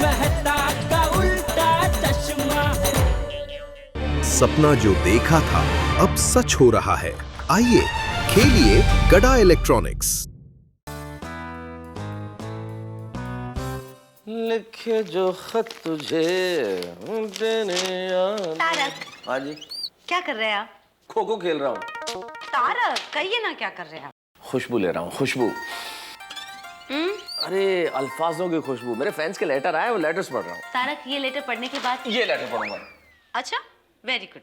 मेहता का उल्टा चश्मा। सपना जो देखा था अब सच हो रहा है। आइए खेलिए गडा इलेक्ट्रॉनिक्स। लिखे जो खत तुझे देने तारक। हाँ जी। क्या कर रहे हैं आप? खो खो खेल रहा हूँ। तारक कहिए ना क्या कर रहे हैं आप? खुशबू ले रहा हूँ, खुशबू। अरे अल्फाजों की खुशबू। मेरे फैंस के लेटर आए, वो लेटर्स पढ़ रहा हूँ। तारक ये लेटर पढ़ने के बाद ये लेटर पढ़ूंगा। अच्छा, वेरी गुड।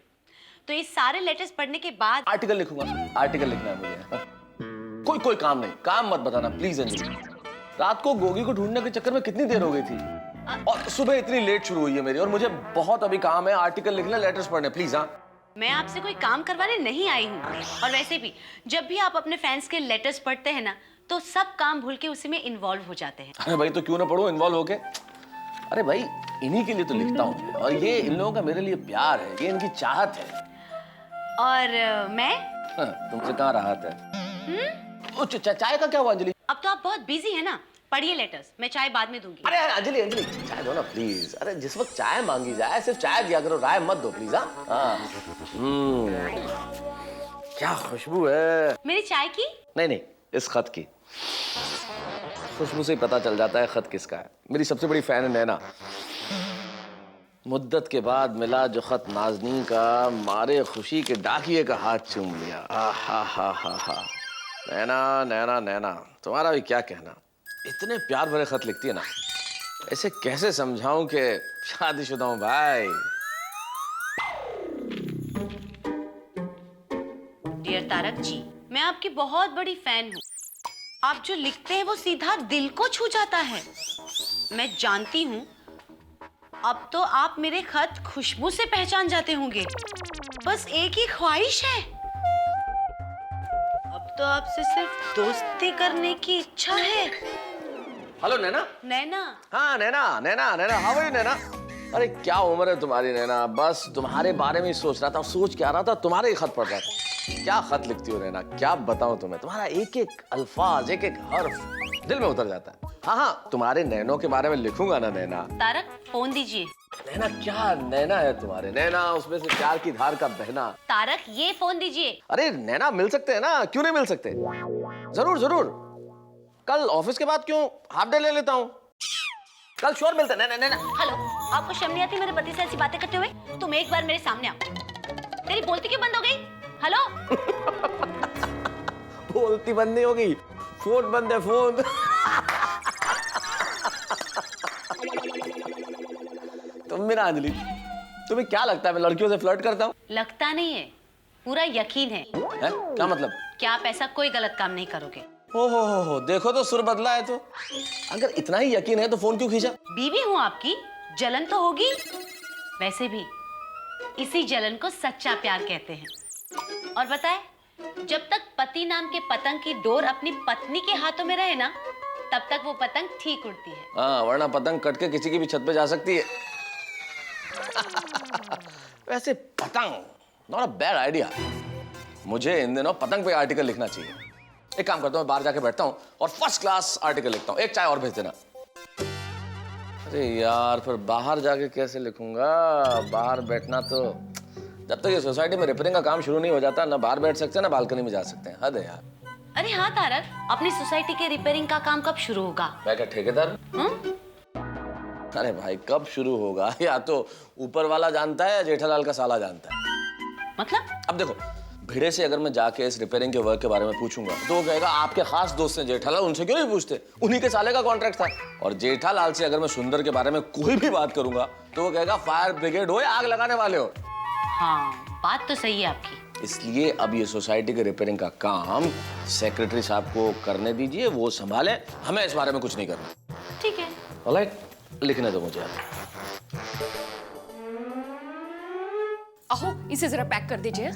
तो ये सारे लेटर्स पढ़ने के बाद आर्टिकल लिखूंगा। आर्टिकल लिखना है मुझे। कोई काम नहीं, काम मत बताना प्लीज अंजलि। रात को गोगी को ढूंढने के चक्कर में कितनी देर हो गई थी, और सुबह इतनी लेट शुरू हुई है मेरी, और मुझे बहुत अभी काम है। आर्टिकल लिखना, लेटर्स पढ़ने, प्लीज। हाँ, मैं आपसे कोई काम करवाने नहीं आई हूँ। और वैसे भी जब भी आप अपने फैंस के लेटर्स पढ़ते हैं ना, तो सब काम भूल के उसी में इन्वॉल्व हो जाते हैं। अरे भाई तो क्यों ना पढ़ो इन्वॉल्व होके। अरे भाई इन्हीं के लिए तो लिखता हूँ, और ये इन लोगों का मेरे लिए प्यार है, ये इनकी चाहत है। और मैं तुमसे कहाँ राहत है। चाय का क्या हुआ अंजलि? अब तो आप बहुत बिजी है ना, पढ़िए लेटर्स, मैं चाय बाद में दूंगी। अरे अंजलि अंजलि चाय दो ना प्लीज। अरे जिस वक्त चाय मांगी जाए सिर्फ चाय दिया करो, राय मत दो प्लीज। हाँ। क्या खुशबू है मेरी चाय की? नहीं नहीं, इस खत की खुशबू से ही पता चल जाता है खत किसका है। मेरी सबसे बड़ी फैन है नैना। मुद्दत के बाद मिला जो खत नाज़नीन का, मारे खुशी के डाकिए का हाथ चूम लिया। हा हा हा हा। नैना नैना नैना, तुम्हारा भी क्या कहना। इतने प्यार भरे खत लिखती है ना, ऐसे कैसे समझाऊं कि शादीशुदा हूं भाई। डियर तारक जी, मैं आपकी बहुत बड़ी फैन हूँ। आप जो लिखते हैं वो सीधा दिल को छू जाता है। मैं जानती हूँ अब तो आप मेरे खत खुशबू से पहचान जाते होंगे। बस एक ही ख्वाहिश है, अब तो आपसे सिर्फ दोस्ती करने की इच्छा है। हेलो नैना। नैना? हाँ नैना नैना नैना, हाउ आर यू नैना? अरे क्या उम्र है तुम्हारी नैना, बस तुम्हारे बारे में ही सोच रहा था। सोच क्या रहा था, तुम्हारे ही खत पढ़ रहा था। क्या खत लिखती हो नैना, क्या बताऊं तुम्हें। तुम्हारा एक एक अल्फाज, एक एक हर्फ दिल में उतर जाता है। हाँ हाँ, तुम्हारे नैनों के बारे में लिखूंगा ना नैना। तारक फोन दीजिए। नैना क्या नैना है तुम्हारे, नैना उसमें से प्यार की धार का बहना। तारक ये फोन दीजिए। अरे नैना मिल सकते हैं ना, क्यों नहीं मिल सकते। जरूर जरूर, कल ऑफिस के बाद क्यों हाफ डे ले लेता हूँ, कल श्योर मिलते हैं। नैना नैना। हेलो, आपको शर्म नहीं आती मेरे पति से ऐसी बातें करते हुए? तुम एक बार मेरे सामने आओ। तेरी बोलती क्यों बंद हो गई? हेलो। बोलती बंद नहीं होगी, फोन बंद है, फोन। तुम भी ना अंजलि, तुम्हें क्या लगता है मैं लड़कियों से फ्लर्ट करता हूँ? लगता नहीं है, पूरा यकीन है। क्या मतलब? क्या आप ऐसा कोई गलत काम नहीं करोगे? हो, देखो तो सुर बदला है। तो अगर इतना ही यकीन है तो फोन क्यों खींचा? बीवी हूँ आपकी, जलन तो होगी। वैसे भी इसी जलन को सच्चा प्यार कहते हैं। और बताए, जब तक पति नाम के पतंग की डोर अपनी पत्नी के हाथों में रहे ना, तब तक वो पतंग ठीक उड़ती है। हाँ, वरना पतंग कट के किसी की भी छत पे जा सकती है। वैसे पतंग नॉट अ बैड आइडिया। मुझे इन दिनों पतंग पे आर्टिकल लिखना चाहिए। एक काम करता हूँ, मैं बाहर जाके बैठता हूँ और फर्स्ट क्लास आर्टिकल लिखता हूँ। एक चाय और भेज देना। अरे यार, फिर बाहर जाके कैसे लिखूंगा? बाहर बैठना तो, जब तक ये सोसाइटी में रिपेयरिंग का काम शुरू नहीं हो जाता, ना बाहर बैठ सकते हैं ना बालकनी में जा सकते हैं। हद है यार। अरे हाँ तारक, अपनी सोसाइटी के रिपेयरिंग का काम कब शुरू होगा? मैं क्या ठेकेदार? अरे भाई कब शुरू होगा, या तो ऊपर वाला जानता है या जेठालाल का साला जानता है। मतलब? अब देखो, भिड़े से अगर मैं जाके इस रिपेयरिंग के वर्क के बारे में पूछूंगा तो वो कहेगा आपके खास दोस्त हैं जेठालाल, उनसे क्यों नहीं पूछते, उन्हीं के साले का कॉन्ट्रैक्ट था। और जेठालाल से अगर मैं सुंदर के बारे में कोई भी बात करूंगा तो वो कहेगा फायर ब्रिगेड हो या आग लगाने वाले हो। हाँ, बात तो सही है आपकी। इसलिए अब ये सोसाइटी के रिपेयरिंग का काम सेक्रेटरी साहब को करने दीजिए, वो संभाले, हमें इस बारे में कुछ नहीं करना। ठीक है। ऑलराइट, लिखने दो मुझे। अहो, इसे जरा पैक कर दीजिए।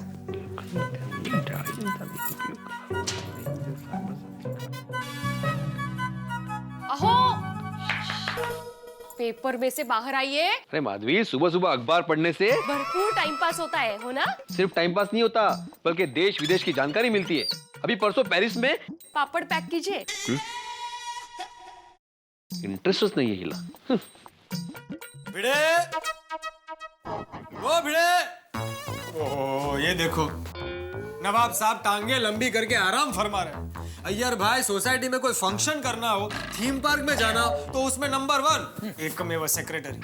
अहो, पेपर में से बाहर आइए। अरे माधवी, सुबह सुबह अखबार पढ़ने से भरपूर टाइम पास होता है, हो ना? सिर्फ टाइम पास नहीं होता, बल्कि देश विदेश की जानकारी मिलती है। अभी परसों पेरिस में पापड़ पैक कीजिए। इंटरेस्ट नहीं है हिला। भिड़े, ओ भिड़े, ओह ये देखो नवाब साहब टांगे लंबी करके आराम फरमा रहे हैं। अय्यर भाई सोसाइटी में कोई फंक्शन करना हो, थीम पार्क में जाना हो तो उसमें नंबर 1 एकमेव सेक्रेटरी।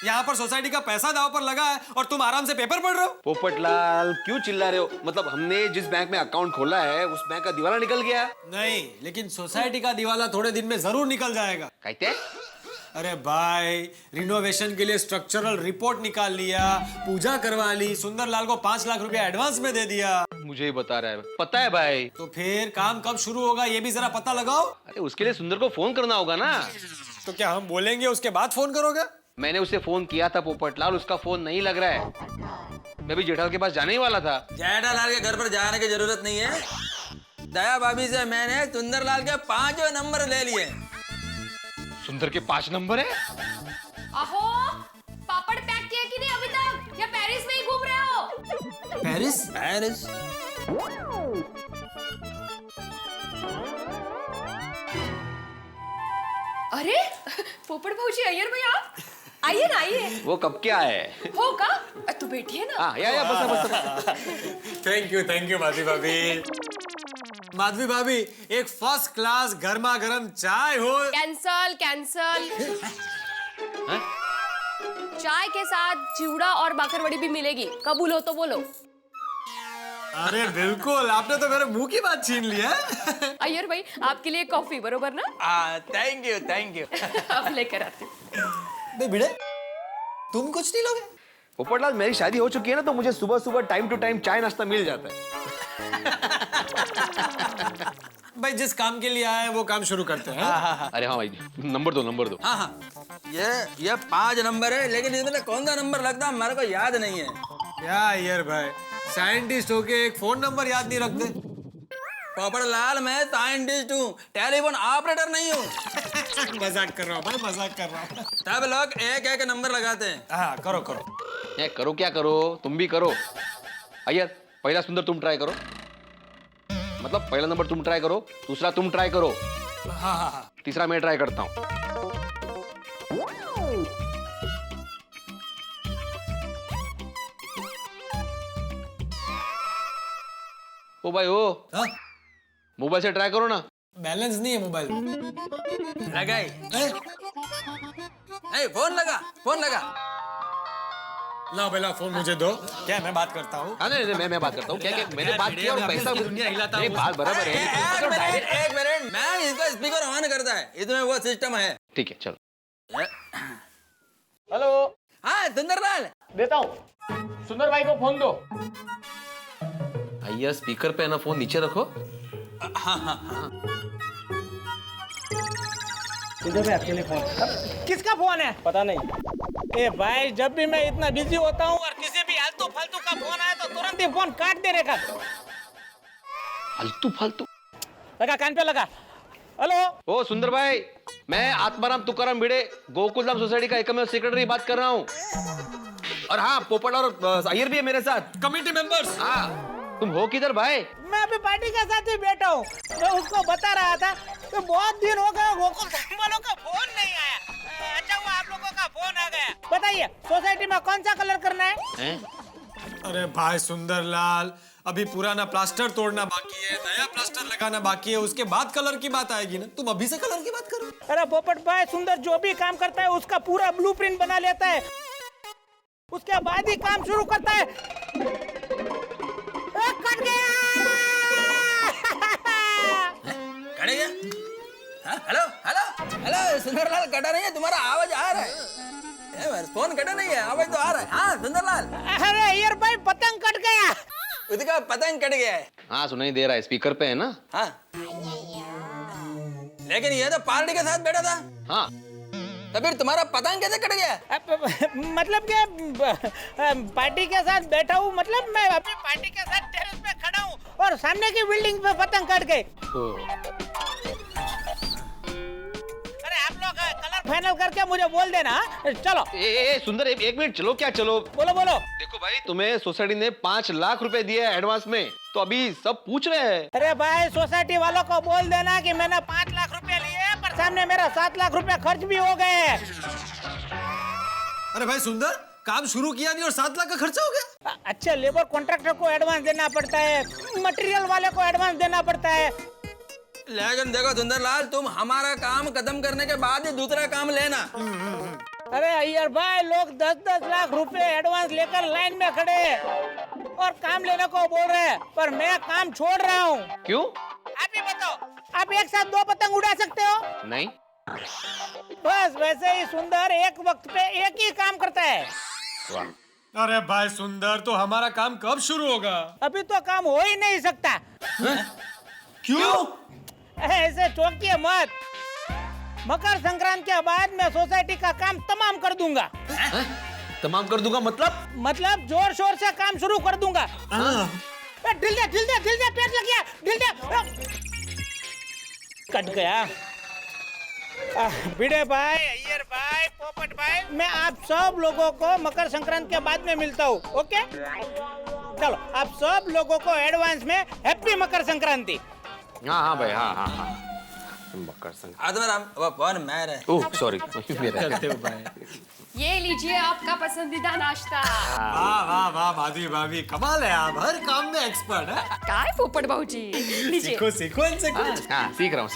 यहाँ पर सोसाइटी का पैसा दाव पर लगा है और तुम आराम से पेपर पढ़ रहे हो। पोपटलाल क्यों चिल्ला रहे हो? मतलब हमने जिस बैंक में अकाउंट खोला है उस बैंक का दिवाला निकल गया। नहीं, लेकिन सोसाइटी का दिवाला थोड़े दिन में जरूर निकल जाएगा। कहते? अरे भाई, रिनोवेशन के लिए स्ट्रक्चरल रिपोर्ट निकाल लिया, पूजा करवा ली, सुंदरलाल को 5 लाख रुपया एडवांस में दे दिया। मुझे ही बता रहा है, पता है भाई। तो फिर काम कब शुरू होगा ये भी जरा पता लगाओ। अरे उसके लिए सुंदर को फोन करना होगा ना। तो क्या हम बोलेंगे उसके बाद फोन करोगे? मैंने उसे फोन किया था पोपटलाल, उसका फोन नहीं लग रहा है। मैं भी जेठालाल के पास जाने ही वाला था। जेठालाल के घर पर जाने की जरूरत नहीं है। दया भाभी से मैंने सुंदरलाल के 5 नंबर ले लिए। सुंदर के 5 नंबर है? अहो, पापड़ पैक किया कि नहीं अभी तक? या पेरिस में ही घूम रहे हो? पेरिस? पेरिस? अरे पोपट भाऊजी, अय्यर भाई आप आइए ना, आइए। वो कब क्या है? होगा तो बैठिए ना। हाँ, या बस। थैंक यू माधवी भाभी। माधवी भाभी, एक फर्स्ट क्लास गर्मा गर्म चाय हो। Cancel cancel. चाय के साथ चिवड़ा और बाकरवड़ी भी मिलेगी, कबूल हो तो बोलो। अरे बिल्कुल, आपने तो मेरे मुंह की बात छीन ली है। अय्यर भाई, आपके लिए कॉफी, बरोबर ना? Thank you. अब लेकर आती हूँ। भिड़े, तुम कुछ नहीं लोगे? पोपटलाल, मेरी शादी हो चुकी है ना, तो मुझे सुबह सुबह टाइम टू टाइम चाय नाश्ता मिल जाता है। भाई जिस काम के लिए आए वो काम शुरू करते हैं। अरे हाँ भाई, नंबर दो। हाँ, ये 5 नंबर है, लेकिन इसमें कौन सा नंबर लगता है मेरे को याद नहीं है। क्या यार भाई, साइंटिस्ट होके एक फोन नंबर याद नहीं रखते? पोपटलाल, मैं साइंटिस्ट हूँ, टेलीफोन ऑपरेटर नहीं हूँ। मजाक कर रहा हूँ भाई, मजाक कर रहा हूँ। सब लोग एक नंबर लगाते हैं। हाँ, करो। करो क्या करो, तुम भी करो। अय्यर, पहला सुंदर तुम ट्राई करो। मतलब पहला नंबर तुम ट्राई करो, दूसरा तुम ट्राई करो, हाँ। तीसरा मैं ट्राई करता हूँ। ओ भाई ओ, हाँ? मोबाइल से ट्राई करो ना। बैलेंस नहीं है मोबाइल में। लगाई? फोन लगा। लाओ बेला, फोन मुझे दो। क्या मैं बात करता हूँ? हाँ, नहीं, मैं बात करता हूँ। क्या मैंने बात किया और पैसा दुनिया हिलाता नहीं, बात बराबर है। एक मिनट, मैं इसका स्पीकर ऑन करता है, इसमें वो सिस्टम है। ठीक है, चलो। हेलो। हाँ सुंदरलाल, देता हूँ। सुंदर भाई को फोन दो। भैया स्पीकर पे है ना, फोन नीचे रखो। सुंदर भाई अकेले फोन। किसका फोन है? पता नहीं। ए भाई, जब भी मैं इतना बिजी होता हूँ और किसी भी आलतू फालतू का फोन आया तो तुरंत ही फोन काट दे रेखा। फालतू लगा, कान पे लगा। हेलो। ओ सुंदर भाई, मैं आत्माराम तुकाराम भिड़े, गोकुलधाम सोसाइटी का एकमेव सेक्रेटरी बात कर रहा हूँ। और हाँ, पोपट और अय्यर भी है मेरे साथ, कमिटी मेंबर्स। हाँ, तुम हो किधर भाई? मैं अभी पार्टी के साथ ही बैठा हूँ। मैं उसको बता रहा था कि बहुत दिन हो गए गोकुलधाम वालों का फोन नहीं आया। अच्छा हुआ आप लोगों का फोन आ गया। बताइए, सोसाइटी में कौन सा कलर करना है? अरे भाई सुंदरलाल, अभी पुराना प्लास्टर तोड़ना बाकी है, नया प्लास्टर लगाना बाकी है, उसके बाद कलर की बात आएगी ना। तुम अभी से कलर की बात करो। अरे पोपट भाई, सुंदर जो भी काम करता है उसका पूरा ब्लूप्रिंट बना लेता है, उसके बाद ही काम शुरू करता है। कट गया। कट गया? हेलो, सुंदरलाल, कटा नहीं है, तुम्हारा आवाज आ रहा है। फोन कटा नहीं है, आवाज तो आ रहा है। हाँ सुंदरलाल। अरे अय्यर भाई, पतंग कट गया। उसका पतंग कट गया है। हाँ, सुनाई दे रहा है, स्पीकर पे है ना। हाँ, लेकिन ये तो पार्टी के साथ बैठा था। हाँ, तो फिर तुम्हारा पतंग कैसे कट गया? मतलब कि पार्टी के साथ बैठा हूँ, मतलब मैं अभी पार्टी के साथ टेरेस पे खड़ा हूँ और सामने की बिल्डिंग पे पतंग कट गई। अरे आप लोग कलर फाइनल करके मुझे बोल देना। चलो। सुंदर, एक मिनट, चलो क्या चलो? बोलो। देखो भाई, तुम्हें सोसाइटी ने 5 लाख रुपए दिए एडवांस में, तो अभी सब पूछ रहे हैं। अरे भाई, सोसाइटी वालों को बोल देना कि मैंने 5 लाख रुपए लिए, पर सामने मेरा 7 लाख रुपए खर्च भी हो गए। अरे भाई सुंदर, काम शुरू किया नहीं और 7 लाख का खर्चा हो गया। अच्छा, लेबर कॉन्ट्रैक्टर को एडवांस देना पड़ता है, मटेरियल वाले को एडवांस देना पड़ता है। लेकिन देखो सुंदरलाल, तुम हमारा काम खत्म करने के बाद ही दूसरा काम लेना। अरे अय्यर भाई, लोग 10-10 लाख रुपए एडवांस लेकर लाइन में खड़े हैं और काम लेने को बोल रहे हैं, पर मैं काम छोड़ रहा हूँ। क्यों? आप ही बताओ, आप एक साथ 2 पतंग उड़ा सकते हो? नहीं। बस वैसे ही सुंदर एक वक्त पे एक ही काम करता है। अरे भाई सुंदर, तो हमारा काम कब शुरू होगा? अभी तो काम हो ही नहीं सकता। क्यों? ऐसे चौंकिए मत, मकर संक्रांति के बाद मैं सोसाइटी का काम तमाम कर दूंगा। तमाम कर दूंगा मतलब जोर शोर से काम शुरू कर दूंगा। ढिल दे पेट लग गया, ढिल दे। कट गया। भिड़े भाई, अय्यर भाई, पोपट भाई, मैं आप सब लोगों को मकर संक्रांति के बाद में मिलता हूँ। ओके, चलो आप सब लोगों को एडवांस में हैप्पी मकर संक्रांति। हाँ भाई, हाँ। मकर संक्रांति। वो कौन मैं रहे? ओह सॉरी, मेरा। ये लीजिए आपका पसंदीदा नाश्ता। वाह माधवी भाभी, कमाल है आप, हर काम में एक्सपर्ट है। काय पोपट बाबूजी, लीजिए। सीखो इनसे कुछ। हाँ, सीख रहा हूँ।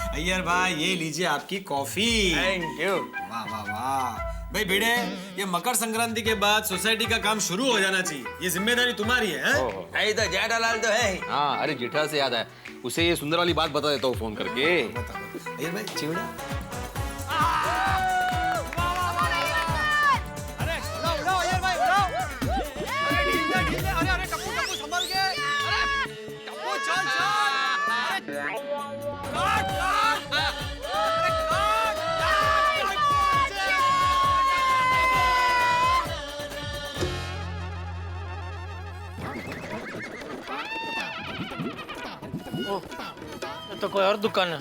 अय्यर भाई, ये लीजिए आपकी कॉफी। Thank you. वाह भाई भिड़े, ये मकर संक्रांति के बाद सोसाइटी का काम शुरू हो जाना चाहिए, ये जिम्मेदारी तुम्हारी है। नहीं तो जेठालाल तो है ही। हाँ, अरे जेठा से याद है, उसे ये सुंदर वाली बात बता देता हूँ फोन करके। अय्यर भाई, चिवड़ा। तो कोई और दुकान है।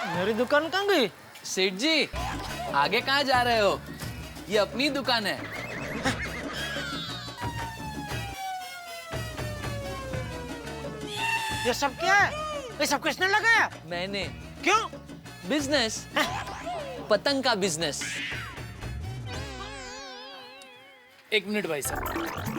मेरी दुकान कहाँ गई? सेठ जी, आगे कहाँ जा रहे हो? ये अपनी दुकान है। ये सब क्या है? ये सब किसने लगाया? मैंने। क्यों? बिजनेस, पतंग का बिजनेस। 1 मिनट भाई साहब।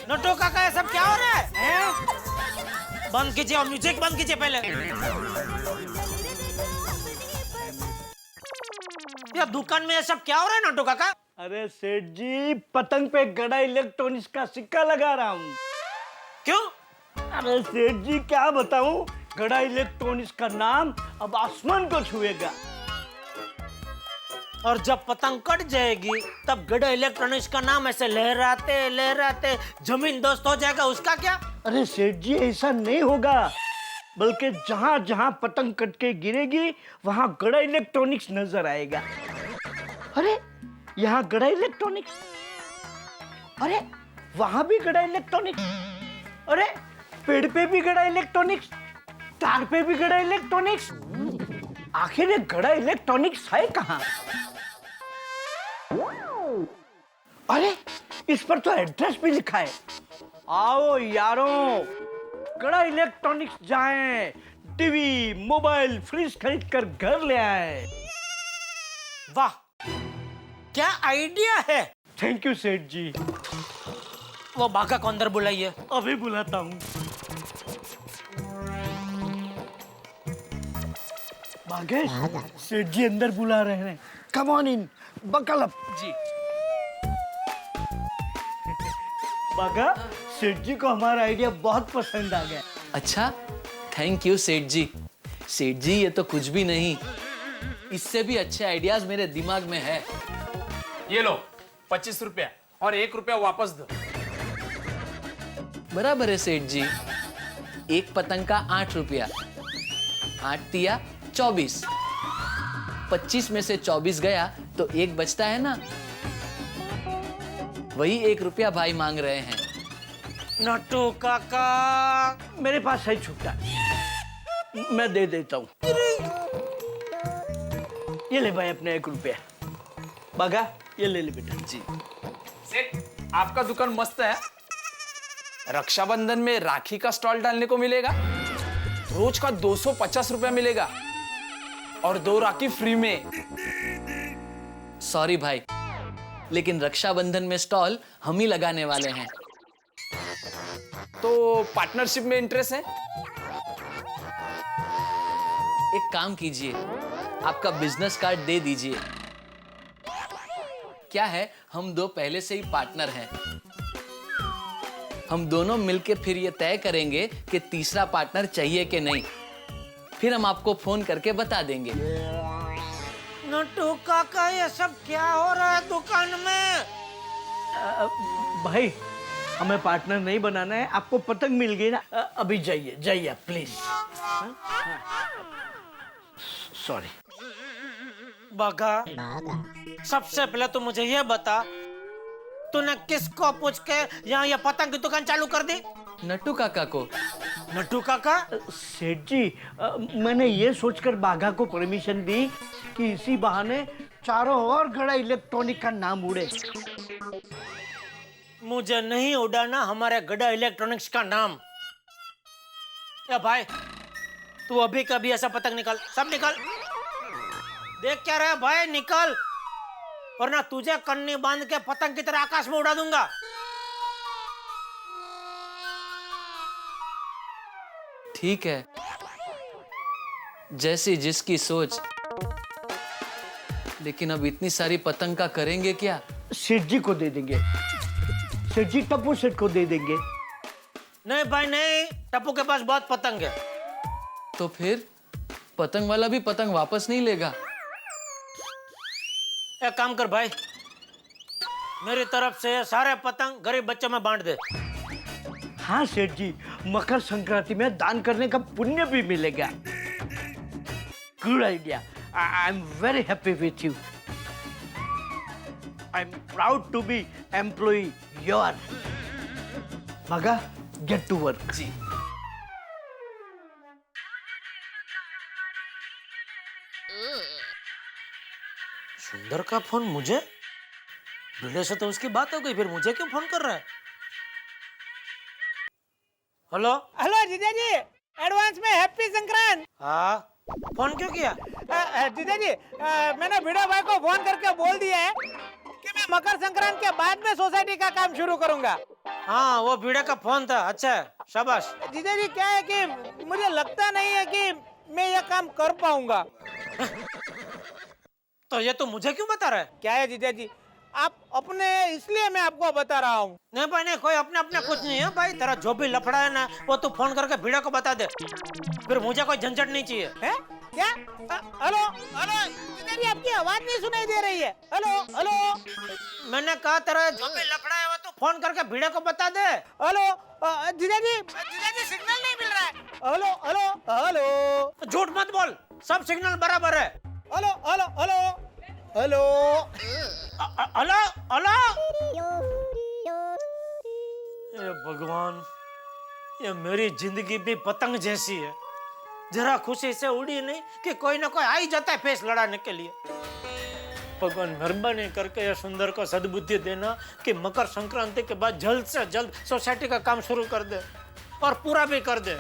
नोटो काका, ये सब क्या हो रहा है? बंद कीजिए और म्यूजिक बंद कीजिए पहले। ये दुकान में ये सब क्या हो रहा है नोटो काका? अरे सेठ जी, पतंग पे गड़ा इलेक्ट्रॉनिक्स का सिक्का लगा रहा हूँ। क्यों? अरे सेठ जी, क्या बताऊँ, गड़ा इलेक्ट्रॉनिक्स का नाम अब आसमान को छुएगा। और जब पतंग कट जाएगी तब गड़ा इलेक्ट्रॉनिक्स का नाम ऐसे लहराते जमीन दोस्त हो जाएगा, उसका क्या? अरे सेठ जी, ऐसा नहीं होगा, बल्कि जहाँ जहाँ पतंग कट के गिरेगी वहाँ गड़ा इलेक्ट्रॉनिक्स नजर आएगा। अरे यहाँ गड़ा इलेक्ट्रॉनिक्स, अरे वहाँ भी गड़ा इलेक्ट्रॉनिक्स, अरे पेड़ पे भी गड़ा इलेक्ट्रॉनिक्स, तार पे भी गड़ा इलेक्ट्रॉनिक्स। आखिर ये गड़ा इलेक्ट्रॉनिक्स है कहाँ? अरे इस पर तो एड्रेस भी लिखा है। आओ यारों, गड़ा इलेक्ट्रॉनिक्स जाएं, टीवी, मोबाइल, फ्रिज खरीद कर घर ले आए। वाह, क्या आइडिया है। थैंक यू सेठ जी। वो बाघा को अंदर बुलाइए। अभी बुलाता हूँ। बागेश, सेठ जी अंदर बुला रहे हैं। Come on in, buckle up. जी। बागा, सेठ जी को हमारा आइडिया बहुत पसंद आ गया। अच्छा, थैंक यू सेठ जी। सेठ जी, ये तो कुछ भी नहीं, इससे भी अच्छे आइडियाज मेरे दिमाग में है। ये लो 25 रुपया और 1 रुपया वापस दो। बराबर है सेठ जी। एक पतंग का 8 रुपया, 8 तिया 24, 25 में से 24 गया तो 1 बचता है ना, वही 1 रुपया भाई मांग रहे हैं। नट्टू काका, मेरे पास है छुट्टा, मैं दे देता हूँ। ये ले भाई अपने 1 रुपया। बागा ये ले बेटा। जी सेठ, आपका दुकान मस्त है। रक्षाबंधन में राखी का स्टॉल डालने को मिलेगा, रोज का 250 रुपया मिलेगा और 2 राखी फ्री में। सॉरी भाई, लेकिन रक्षाबंधन में स्टॉल हम ही लगाने वाले हैं। तो पार्टनरशिप में इंटरेस्ट है? एक काम कीजिए, आपका बिजनेस कार्ड दे दीजिए। क्या है, हम 2 पहले से ही पार्टनर हैं। हम दोनों मिलकर फिर ये तय करेंगे कि तीसरा पार्टनर चाहिए कि नहीं। फिर हम आपको फोन करके बता देंगे। नट्टू काका, ये सब क्या हो रहा है दुकान में? भाई हमें पार्टनर नहीं बनाना है, आपको पतंग मिल गई ना, अभी जाइए जाइए प्लीज। सॉरी। बागा, सबसे पहले तो मुझे ये बता, तूने किसको पूछ के यहाँ ये पतंग की दुकान चालू कर दी? नट्टू काका को। नट्टू काका? सेठ जी, मैंने ये सोचकर बाघा को परमिशन दी कि इसी बहाने चारों ओर गड़ा इलेक्ट्रॉनिक का नाम उड़े। मुझे नहीं उड़ाना हमारे गड़ा इलेक्ट्रॉनिक्स का नाम। या भाई, तू अभी कभी ऐसा पतंग निकाल, सब निकाल। देख क्या रहा है भाई, निकाल, वरना तुझे कन्नी बांध के पतंग की तरह आकाश में उड़ा दूंगा। ठीक है, जैसी जिसकी सोच। लेकिन अब इतनी सारी पतंग का करेंगे क्या? सेठ जी को दे देंगे, सेठ जी टप्पू सेठ को दे देंगे। नहीं भाई नहीं, टप्पू के पास बहुत पतंग है। तो फिर पतंग वाला भी पतंग वापस नहीं लेगा? एक काम कर भाई, मेरी तरफ से सारे पतंग गरीब बच्चों में बांट दे। हाँ सेठ जी, मकर संक्रांति में दान करने का पुण्य भी मिलेगा। Good idea, I am very happy with you. I am proud to be employ your. मगा, गेट टू वर्क। जी। सुंदर का फोन मुझे? भिड़े से तो उसकी बात हो गई, फिर मुझे क्यों फोन कर रहा है? हेलो हेलो जीजा जी, एडवांस में हैप्पी संक्रांत। हाँ, फोन क्यों किया? जीजा जी, मैंने भिड़ा भाई को फोन करके बोल दिया है कि मैं मकर संक्रांत के बाद में सोसाइटी का काम शुरू करूंगा। हाँ, वो भिड़े का फोन था। अच्छा, शाबाश। जीजा जी, क्या है कि मुझे लगता नहीं है कि मैं ये काम कर पाऊंगा। तो ये तो मुझे क्यों बता रहा है? क्या है जीजा जी, आप अपने, इसलिए मैं आपको बता रहा हूँ। नहीं भाई नहीं, कोई अपने अपने कुछ नहीं है भाई। तेरा जो भी लफड़ा है ना, वो तू फोन करके भिड़ा को बता दे, फिर मुझे कोई झंझट नहीं चाहिए। है क्या? हेलो हेलो जीजा जी, आपकी आवाज नहीं सुनाई दे रही है। हेलो हेलो, मैंने कहा तेरा जो भी लफड़ा है वो तू फोन करके भिड़ा को बता दे। हेलो जीजा जी, सिग्नल नहीं मिल रहा है। हेलो हेलो हेलो, झूठ मत बोल, सब सिग्नल बराबर है। Hello hello hello hello hello hello. ये भगवान, ये मेरी जिंदगी भी पतंग जैसी है, जरा खुशी से उड़ी नहीं कि कोई ना कोई आ ही जाता है फेस लड़ाने के लिए। भगवान मेहरबानी करके ये सुंदर को सद्बुद्धि देना कि मकर संक्रांति के बाद जल्द से जल्द सोसाइटी का काम शुरू कर दे और पूरा भी कर दे।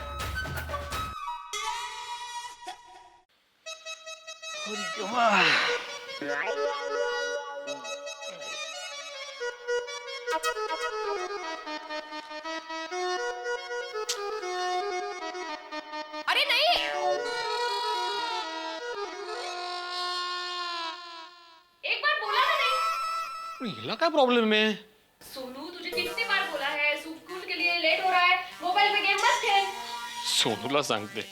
अरे नहीं, एक बार बोला ना नहीं। हिला काय प्रॉब्लेम है? सोनू, तुझे कितनी बार बोला है, स्कूल के लिए लेट हो रहा है, मोबाइल में गेम मत खेल। सोनूला सांगते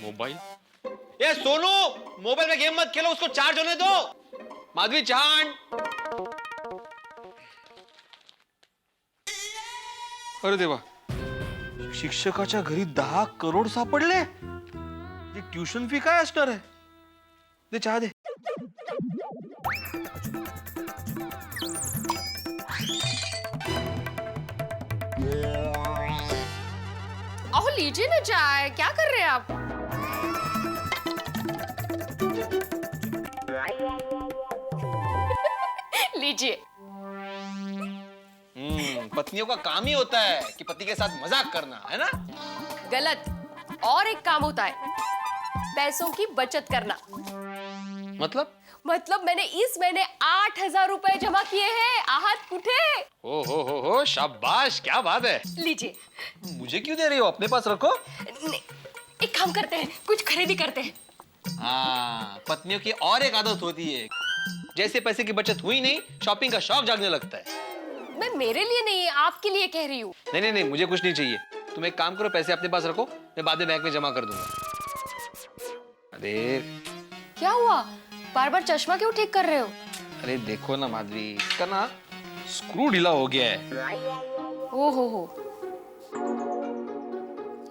मोबाइल। ए सोनू, मोबाइल में गेम मत खेलो, उसको चार्ज होने दो। माधवी चांद। अरे देवा, शिक्षकाच्या घरी 10 करोड सापडले। ही ट्यूशन फी काय असणार आहे? दे चहा दे। अहो लीजिए ना चाय, क्या कर रहे हैं आप? लीजिए। पत्नियों का काम ही होता है कि पति के साथ मजाक करना, है ना? गलत। और एक काम होता है, पैसों की बचत करना। मतलब मैंने इस महीने 8,000 रुपए जमा किए हैं। आहत कुठे? हो शाबाश, क्या बात है। लीजिए। मुझे क्यों दे रही हो? अपने पास रखो। एक काम करते हैं, कुछ खरीदी करते हैं। हाँ, पत्नियों की और एक आदत होती है, जैसे पैसे की बचत हुई नहीं, शॉपिंग का शौक जागने लगता है। मैं मेरे लिए नहीं, आपके लिए कह रही हूँ। नहीं, मुझे कुछ नहीं चाहिए। तुम एक काम करो, पैसे अपने पास रखो, मैं बाद में बैंक में जमा कर दूंगा। अरे क्या हुआ? बार बार चश्मा क्यों ठीक कर रहे हो? अरे देखो ना माधवी, इसका ना स्क्रू ढीला हो गया है। हो।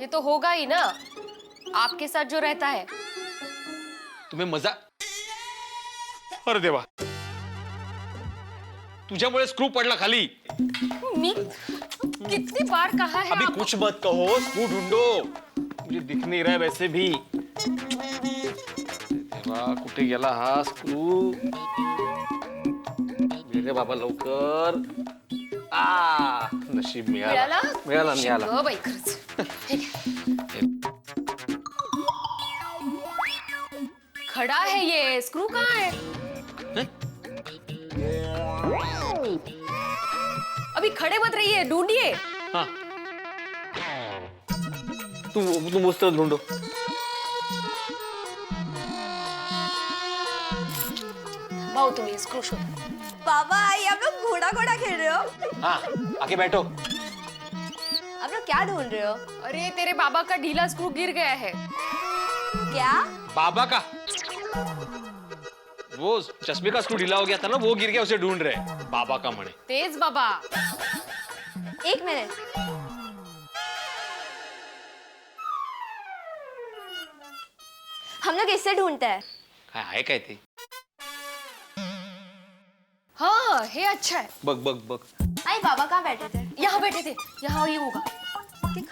ये तो होगा ही ना, आपके साथ जो रहता है। तुम्हें मजा? अरे देवा, तुझ्यामुळे स्क्रू पडला खाली। मी कितनी बार कहा है? अभी कुछ मत कहो, स्क्रू ढूंढो। मुझे दिख नहीं रहा है वैसे भी। देवा, कुठे गेला हा स्क्रू? मेरे बाबा लवकर। नशीब मिळाला. हो बाई, खरंच. खड़ा है ये, स्क्रू कहाँ है? अभी खड़े मत रहिए, ढूंढिए। हाँ, तुम उस तरह ढूंढो। भाऊ तुम्हें स्क्रू शोधा। पापा, ये आप लोग घोड़ा घोड़ा खेल रहे हो? हाँ, आके बैठो। आप लोग क्या ढूंढ रहे हो? अरे तेरे बाबा का ढीला स्क्रू गिर गया है। क्या? बाबा का? वो चश्मे का स्क्रू ढीला हो गया था ना, वो गिर गया, उसे ढूंढ रहे हैं। बाबा का मणे। तेज बाबा। एक मिनट। हम लोग इससे ढूंढते हैं। है काय ते? हाँ, हे अच्छा है। बग। अरे बाबा कहाँ बैठे थे? यहाँ बैठे थे, यहाँ ये होगा। ठीक।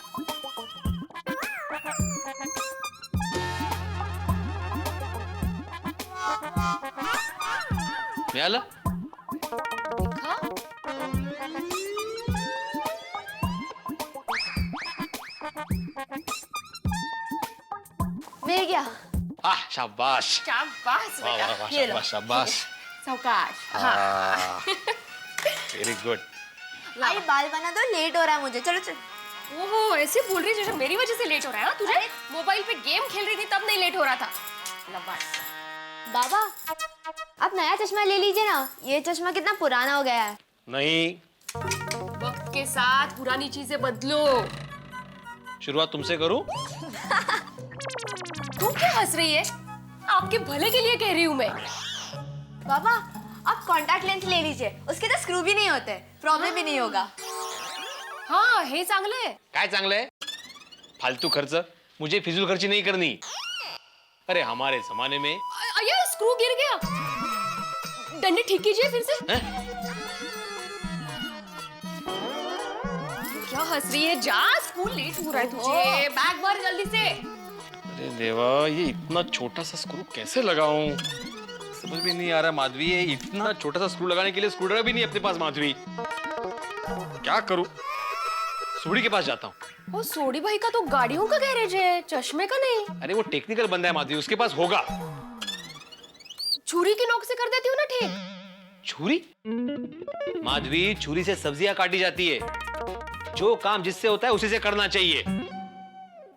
मिळालं? मिल गया। शाबाश। शाबाश वाह, बेटा। वाह, वाह, ये लो। शाबाश। सावकाश। हाँ। Very good. अरे बाल बना दो, लेट हो रहा है मुझे। चलो चलो। ओहो, ऐसे बोल रही है जैसे मेरी वजह से लेट हो रहा है। तुझे मोबाइल पे गेम खेल रही थी तब नहीं लेट हो रहा था। बाबा, आप नया चश्मा ले लीजिए ना, ये चश्मा कितना पुराना हो गया है। नहीं, वक्त के साथ पुरानी चीजें बदलो। शुरुआत तुमसे करूं? तू क्या हंस रही है? आपके भले के लिए कह रही हूँ मैं। बाबा, आप कॉन्टैक्ट लेंस ले लीजिए, उसके तो स्क्रू भी नहीं होते, प्रॉब्लम भी नहीं होगा। हाँ, हे चांगलं है। काय चांगलं है? फालतू खर्च मुझे फिजूल खर्ची नहीं करनी। अरे हमारे जमाने में। अरे स्क्रू गिर गया। डंडे ठीक कीजिए फिर से। क्या हंस रही है? जा, स्कूल लेट हो रहा है तुझे। बैग भर जल्दी से। अरे देवा, ये इतना छोटा सा स्क्रू कैसे लगाऊं? समझ भी नहीं आ रहा माधवी, ये इतना छोटा सा स्क्रू लगाने के लिए स्क्रूड्राइवर भी नहीं अपने पास माधवी। क्या करूं? सोडी के पास जाता हूँ। वो सोडी भाई का तो गाड़ियों का गैरेज है, चश्मे का नहीं। अरे वो टेक्निकल बंदा है माधवी, उसके पास होगा। छुरी की नोक से कर देती हूँ ना ठीक। छुरी? माधवी, छुरी से सब्जियां काटी जाती है। जो काम जिससे होता है उसी से करना चाहिए।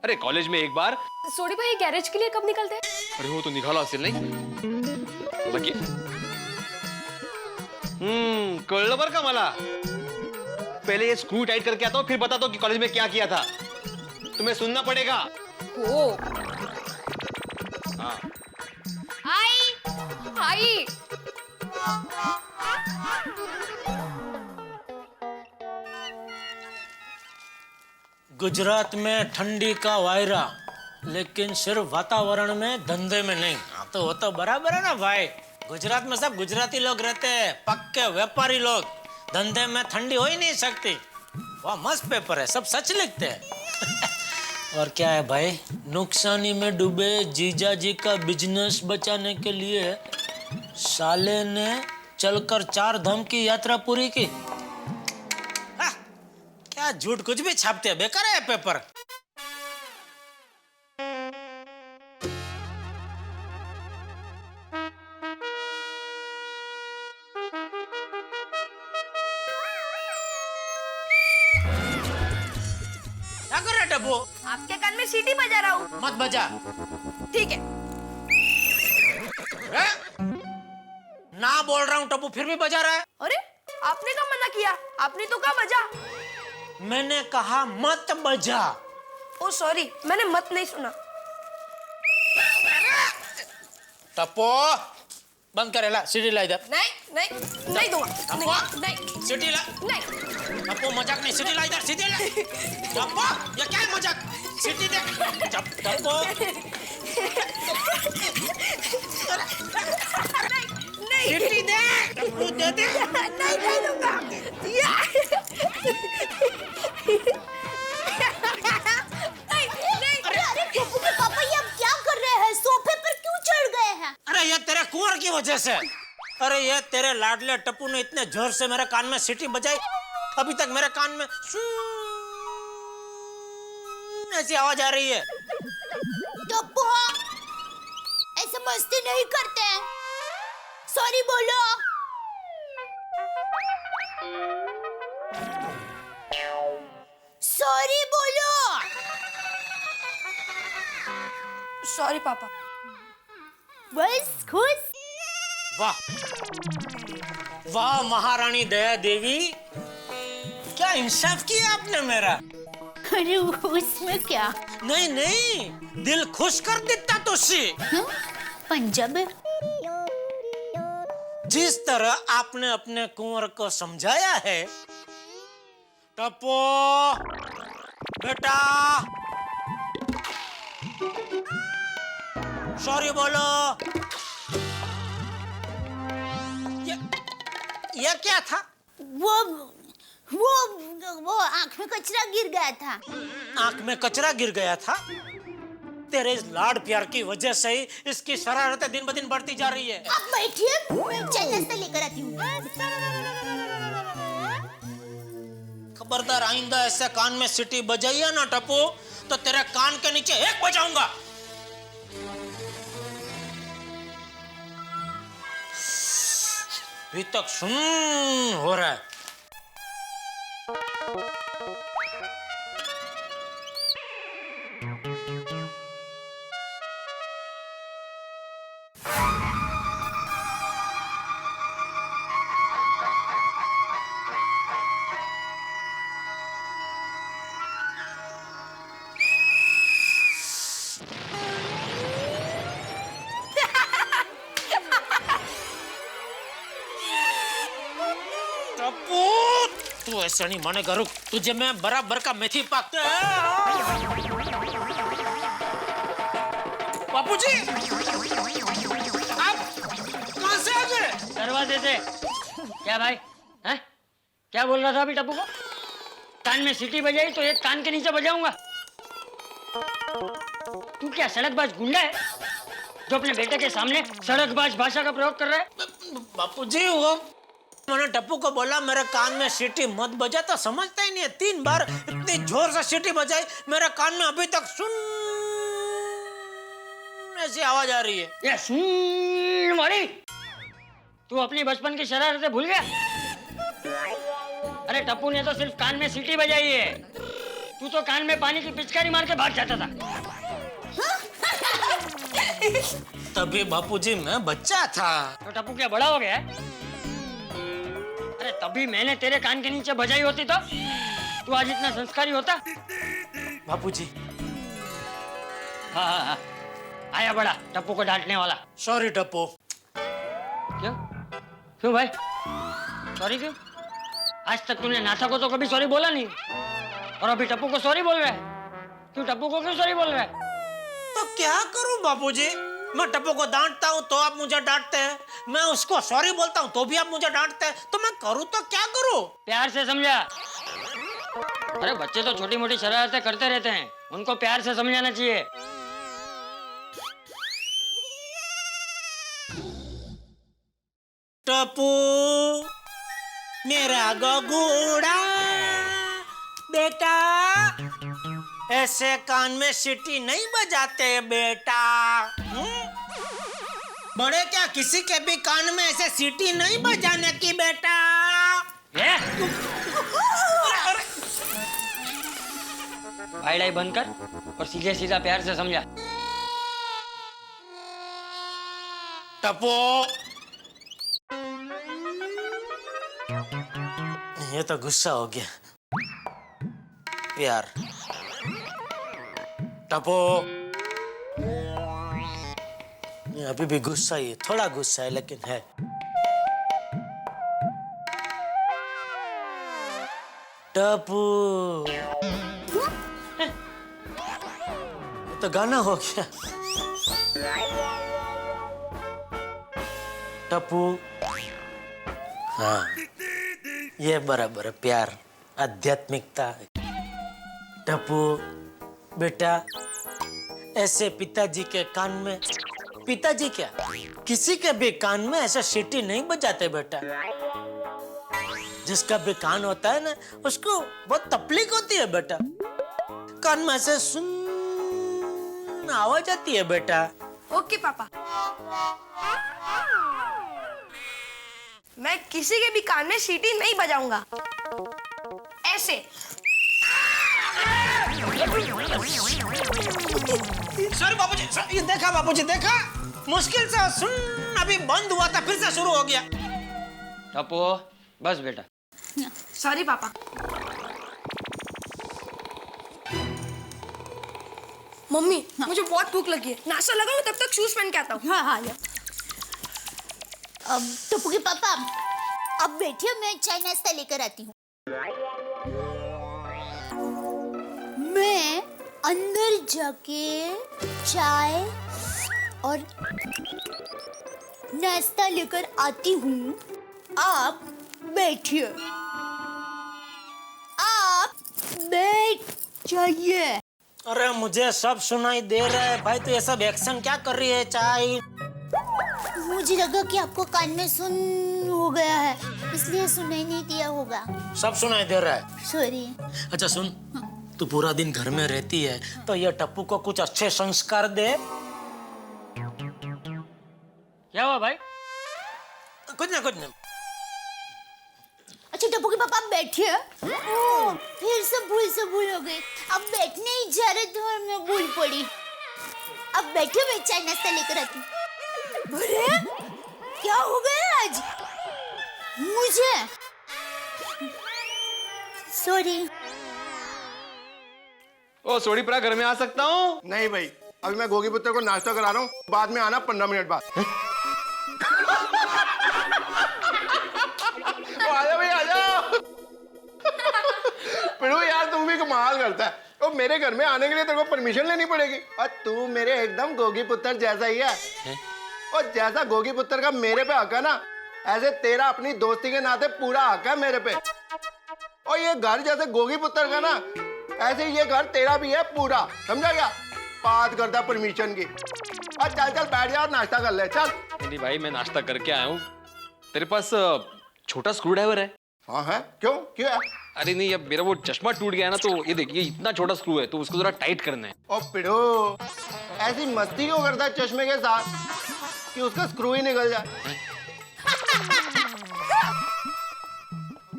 अरे कॉलेज में एक बार। सोडी भाई गैरेज के लिए कब निकलते हैं? अरे वो तो निघाला असेल नाही? लगे। कळलं बरं का मला। पहले ये स्क्रू टाइट करके आता हूँ, फिर बता दो कि कॉलेज में क्या किया था। तुम्हें सुनना पड़ेगा। हो। हाँ। आई। गुजरात में ठंडी का वायरा, लेकिन सिर्फ वातावरण में, धंधे में नहीं। हाँ तो वो तो बराबर है ना भाई। गुजरात में सब गुजराती लोग रहते हैं, पक्के व्यापारी लोग। धंधे में ठंडी हो ही नहीं सकती। वाह मस्त पेपर है, सब सच लिखते हैं। और क्या है भाई, नुकसानी में डूबे जीजा जी का बिजनेस बचाने के लिए साले ने चलकर 4 धाम की यात्रा पूरी की। क्या झूठ कुछ भी छापते हैं, बेकार है पेपर। क्या कर रहा है टप्पू? आपके कान में सीटी बजा रहा हूँ। मत बजा। ठीक है। ना बोल रहा हूँ टप्पू, फिर भी बजा रहा है। अरे आपने कब मना किया? आपने तो कहा बजा। मैंने कहा मत बजा। ओ सॉरी, मैंने मत नहीं सुना। टप्पू बंद करे, ला सीटी ला इधर। नहीं दूंगा। नहीं सीटी ला। नहीं टप्पू मजाक नहीं, सीटी ला इधर, सीटी ला। टप्पू ये क्या है मजाक? सीटी दे। टप्पू सीटी दे। टप्पू दे दे। नहीं दूंगा। अरे टप्पू के पापा ये अब क्या कर रहे हैं? सोफे पर क्यों चढ़ गए हैं? अरे ये तेरे कुंवर की वजह से। अरे ये तेरे लाडले टप्पू ने इतने जोर से मेरे कान में सीटी बजाई, अभी तक मेरे कान में ऐसी आवाज आ रही है। टप्पू ऐसे मस्ती नहीं करते हैं। सॉरी बोलो। सॉरी बोलो। सॉरी पापा। बस खुश। वाह वाह महारानी दया देवी, क्या इंसाफ किया आपने मेरा। अरे उसमें क्या? नहीं नहीं, दिल खुश कर देता तो सी। पंजाब जिस तरह आपने अपने कुंवर को समझाया है। टप्पू बेटा सॉरी बोलो। ये क्या था? वो आंख में कचरा गिर गया था। आंख में कचरा गिर गया था? तेरे इस लाड प्यार की वजह से ही इसकी शरारतें दिन ब दिन बढ़ती जा रही है। आप बैठिए, मैं चाय नाश्ता लेकर आती हूँ। खबरदार आइंदा ऐसे कान में सीटी बजाइए ना टप्पू, तो तेरे कान के नीचे एक बजाऊंगा। अभी तक सुन हो रहा है। तू ऐसे नहीं मानेगा, रुक, तुझे मैं बराबर का मेथी पाक। बापूजी आप कहां से आ गए? दरवाजे से। क्या भाई हैं? क्या बोल रहा था अभी टप्पू को? कान में सीटी बजाई तो एक कान के नीचे बजाऊंगा। तू क्या सड़कबाज गुंडा है जो अपने बेटे के सामने सड़कबाज भाषा का प्रयोग कर रहा है? बापूजी वो मैंने टप्पू को बोला मेरे कान में सीटी मत बजा, तो समझता ही नहीं है। 3 बार इतनी जोर से सीटी बजाई, मेरे कान में अभी तक सुन ऐसी आवाज आ रही है। ये सुन वाली, तू अपनी बचपन की शरारतें भूल गया? अरे टप्पू ने तो सिर्फ कान में सीटी बजाई है, तू तो कान में पानी की पिचकारी मार के भाग जाता था। तभी बापूजी मैं बच्चा था। तो टप्पू क्या बड़ा हो गया है? अरे तभी मैंने तेरे कान के नीचे बजाई होती तो तू आज इतना संस्कारी होता। बापूजी हाँ, आया बड़ा टप्पू को डांटने वाला। सॉरी टप्पू। क्यों भाई सॉरी क्यों? आज तक तूने नाथा को तो कभी सॉरी बोला नहीं, और अभी टप्पू को सॉरी बोल रहा है। क्यों टप्पू को क्यों सॉरी बोल रहा है? तो क्या करूं बापूजी, मैं टप्पू को डांटता हूं तो आप मुझे डांटते हैं, मैं उसको सॉरी बोलता हूं तो भी आप मुझे डांटते हैं, तो मैं करूं तो क्या करूं? प्यार से समझा। अरे बच्चे तो छोटी मोटी शरारतें करते रहते हैं, उनको प्यार से समझाना चाहिए। टप्पू मेरा गगुड़ा बेटा, ऐसे कान में सीटी नहीं बजाते बेटा। बड़े क्या किसी के भी कान में ऐसे सीटी नहीं बजाने की बेटा। भाईड़ाई बंद कर और सीधे सीधा प्यार से समझा। टप्पू ये तो गुस्सा हो गया। प्यार टप्पू अभी भी गुस्सा ही है, थोड़ा गुस्सा है लेकिन है। टप्पू तो गाना हो गया। टप्पू हाँ ये बराबर है, प्यार आध्यात्मिकता। टप्पू बेटा ऐसे पिताजी के कान में, पिताजी क्या किसी के भी कान में ऐसा सीटी नहीं बजाते बेटा। जिसका भी कान होता है ना उसको बहुत तकलीफ होती है बेटा, कान में ऐसे सुन आवाज आती है बेटा। ओके पापा, मैं किसी के भी कान में सीटी नहीं बजाऊंगा। ऐसे सर बाबूजी, सर ये देखा बाबूजी, देखा मुश्किल से सुन अभी बंद हुआ था फिर से शुरू हो गया। टप्पू बस बेटा। सॉरी पापा। मम्मी मुझे बहुत भूख लगी है, नाश्ता लगाऊं तब तक शूज पहन के आता हूँ। हाँ हाँ अब टप्पू के पापा अब बैठिए, मैं चाय नाश्ता लेकर आती हूँ। मैं अंदर जाके चाय और नाश्ता लेकर आती हूँ, आप बैठिए, आप बैठ जाइए। अरे मुझे सब सुनाई दे रहा है भाई, तो ये सब एक्शन क्या कर रही है? चाय मुझे लगा कि आपको कान में सुन हो गया है, इसलिए सुनाई नहीं दिया होगा। सब सुनाई दे रहा है। सॉरी। अच्छा सुन, तू पूरा दिन घर में रहती है तो ये टप्पू को कुछ अच्छे संस्कार दे। क्या हुआ भाई? कुछ ना कुछ ना। अच्छा टप्पू के पापा आप बैठिए। फिर से भूल हो गई, अब बैठने ही जा रहे थे और मैं भूल पड़ी। अब बैठिए, मैं चाय नाश्ता लेकर आती हूँ। अरे क्या हो गया आज मुझे? सॉरी। ओ सोडी परा, घर में आ सकता हूँ? नहीं भाई, अभी मैं गोगी पुत्र को नाश्ता करा रहा हूँ, बाद में आना 15 मिनट बाद। आजा भाई आजा। पिड़ू यार तुम भी कमाल करता है, तो मेरे घर में आने के लिए तेरे को परमिशन लेनी पड़ेगी। और तू मेरे एकदम गोगी पुत्र जैसा ही है। और जैसा गोगी पुत्र का मेरे पे हक है ना, ऐसे तेरा अपनी दोस्ती के नाते पूरा हक है मेरे पे। और ये घर जैसे गोगी पुत्र का ना, ऐसे ये घर तेरा भी है पूरा, समझा क्या? बात करता परमिशन की। और चल चल बैठ जा और नाश्ता कर ले, चल। नहीं भाई, मैं नाश्ता करके आया हूँ। तेरे पास छोटा स्क्रू ड्राइवर है? हाँ है, क्यों क्यों है? अरे नहीं, अब मेरा वो चश्मा टूट गया है ना, तो ये देखिए इतना छोटा स्क्रू है, तो उसको जरा टाइट करना है। ओ पिड़ो, ऐसी मस्ती क्यों करता है चश्मे के साथ कि उसका स्क्रू ही निकल जाए?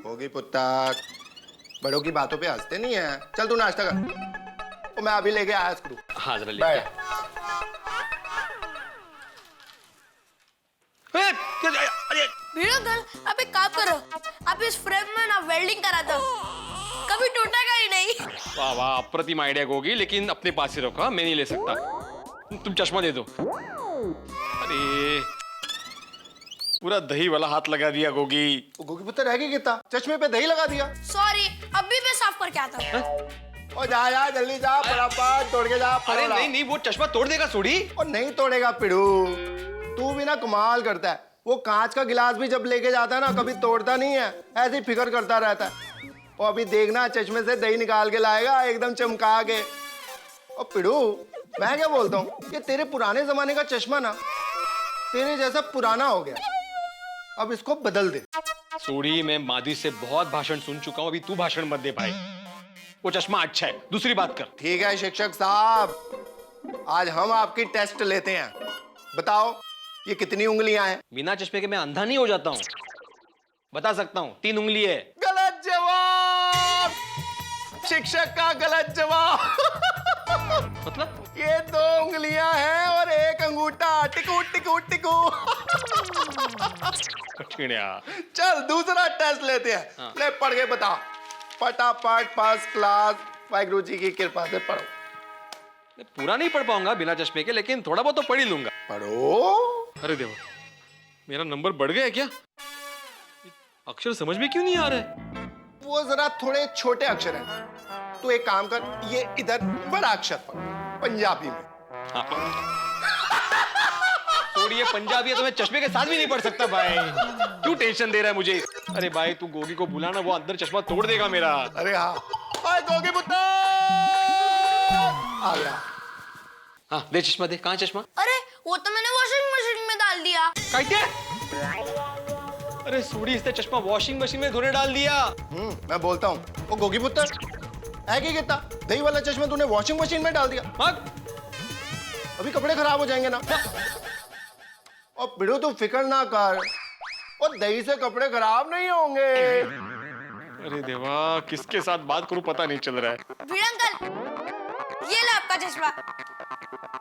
होगी पुत्तर, बड़ों की बातों पे हंसते नहीं है। चल तू नाश्ता कर, तो मैं अभी लेके आया स्क्रू। हाँ जरा ले। वीडियो गर्ल, आप एक काम करो, आप इस फ्रेम में ना वेल्डिंग करा दो, कभी टूटेगा ही नहीं। वाह वाह, अप्रतिम आइडिया होगी, लेकिन अपने पास ही रखो, मैं नहीं ले सकता। तुम चश्मा दे दो। अरे पूरा दही वाला हाथ लगा दिया गोगी। गोगी पुत्र रहेगी कितना, चश्मे पे दही लगा दिया। सॉरी, अभी मैं साफ करके आता हूँ। ओ जा जा जल्दी जा, फटाफट तोड़ के जा। अरे नहीं नहीं, वो चश्मा तोड़ देगा सोडी। और नहीं तोड़ेगा पिड़ू, तू भी ना कमाल करता है। वो कांच का गिलास भी जब लेके जाता है ना, कभी तोड़ता नहीं है, ऐसे ही फिक्र करता रहता है। और अभी देखना चश्मे से दही निकाल के लाएगा एकदम चमका के। और पिड़ू, मैं क्या बोलता हूँ, ये तेरे पुराने जमाने का चश्मा ना तेरे जैसा पुराना हो गया, अब इसको बदल दे। सोड़ी, मैं माधवी से बहुत भाषण सुन चुका हूँ, अभी तू भाषण मत दे भाई। वो चश्मा अच्छा है, दूसरी बात कर। ठीक है शिक्षक साहब, आज हम आपकी टेस्ट लेते हैं। बताओ ये कितनी उंगलियां हैं? बिना चश्मे के मैं अंधा नहीं हो जाता हूँ, बता सकता हूँ, 3 उंगली है। गलत जवाब, शिक्षक का गलत जवाब। मतलब ये 2 उंगलियां हैं और 1 अंगूठा। टिकू टिकू टिकू। चल दूसरा टेस्ट लेते हैं। हाँ। ले पढ़ के बता, फटाफट फर्स्ट क्लास, वाहिगुरु जी की कृपा से पढ़ो। पूरा नहीं पढ़ पाऊंगा बिना चश्मे के, लेकिन थोड़ा बहुत तो पढ़ ही लूंगा। पढ़ो। अरे देवा, मेरा नंबर बढ़ गया क्या? अक्षर समझ में क्यों नहीं आ रहा है? वो जरा थोड़े छोटे अक्षर हैं। तू एक काम कर, ये इधर बड़ा अक्षर पढ़, पंजाबी में। हाँ, ये पंजाबी है तो मैं चश्मे के साथ भी नहीं पढ़ सकता भाई। क्यों टेंशन दे रहा है मुझे? अरे भाई तू गोगी को बुलाना, वो अंदर चश्मा तोड़ देगा मेरा। अरे हाँ, गोगी पुत्र आ गया। हाँ दे चश्मा दे। कहाँ चश्मा? अरे वो तो मैंने वॉशिंग मशीन में डाल दिया। क्या? अरे सूड़ी, इसने चश्मा वॉशिंग मशीन में धोने डाल दिया। मैं बोलता हूँ, वो गोगी पुत्र है कि कितना दही वाला चश्मा तूने वॉशिंग मशीन में डाल दिया। अभी कपड़े खराब हो जाएंगे ना। और पिड़ू तू फिक्र ना कर, और दही से कपड़े खराब नहीं होंगे। अरे देवा, किसके साथ बात करूं पता नहीं चल रहा है। भिड़ो अंकल, ये लो आपका चश्मा।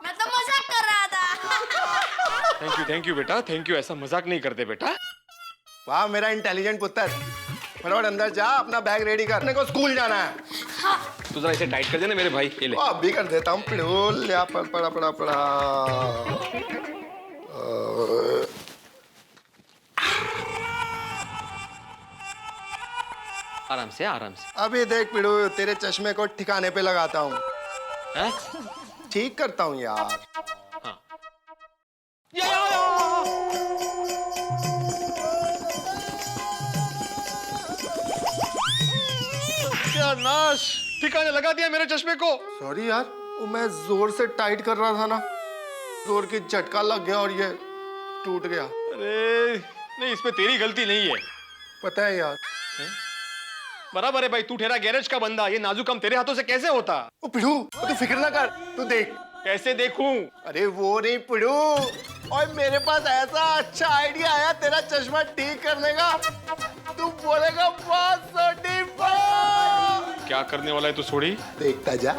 मैं तो मजाक कर रहा था। थैंक यू बेटा, थैंक यू। ऐसा मजाक नहीं करते बेटा। वाह मेरा इंटेलिजेंट पुत्र। फटाफट अंदर जा, अपना बैग रेडी कर, अपने को स्कूल जाना है। हाँ। तू जरा इसे टाइट कर देना मेरे भाई। ये ले। अभी कर देता हूँ पिड़ू। लिया पड़ा पड़ा पड़ा। आराम से, आराम से। अभी देख पिड़ू, तेरे चश्मे को ठिकाने पे लगाता हूँ। ठीक करता हूँ यार। हाँ। क्या नाश, ठिकाने लगा दिया मेरे चश्मे को। सॉरी यार, वो मैं जोर से टाइट कर रहा था ना, जोर की झटका लग गया और ये टूट गया। अरे नहीं, इसमें तेरी गलती नहीं है। पता है यार। बराबर है भाई, तू ठहरा गैरेज का बंदा, ये नाजुक काम तेरे हाथों से कैसे होता? ओ पिड़ू, तू फिक्र ना कर, तू देख। कैसे देखूं? अरे वो नहीं पिड़ू, और मेरे पास ऐसा अच्छा आइडिया आया तेरा चश्मा ठीक करने का, तू बोलेगा 175। क्या करने वाला है तू? सोड़ी देखता जा।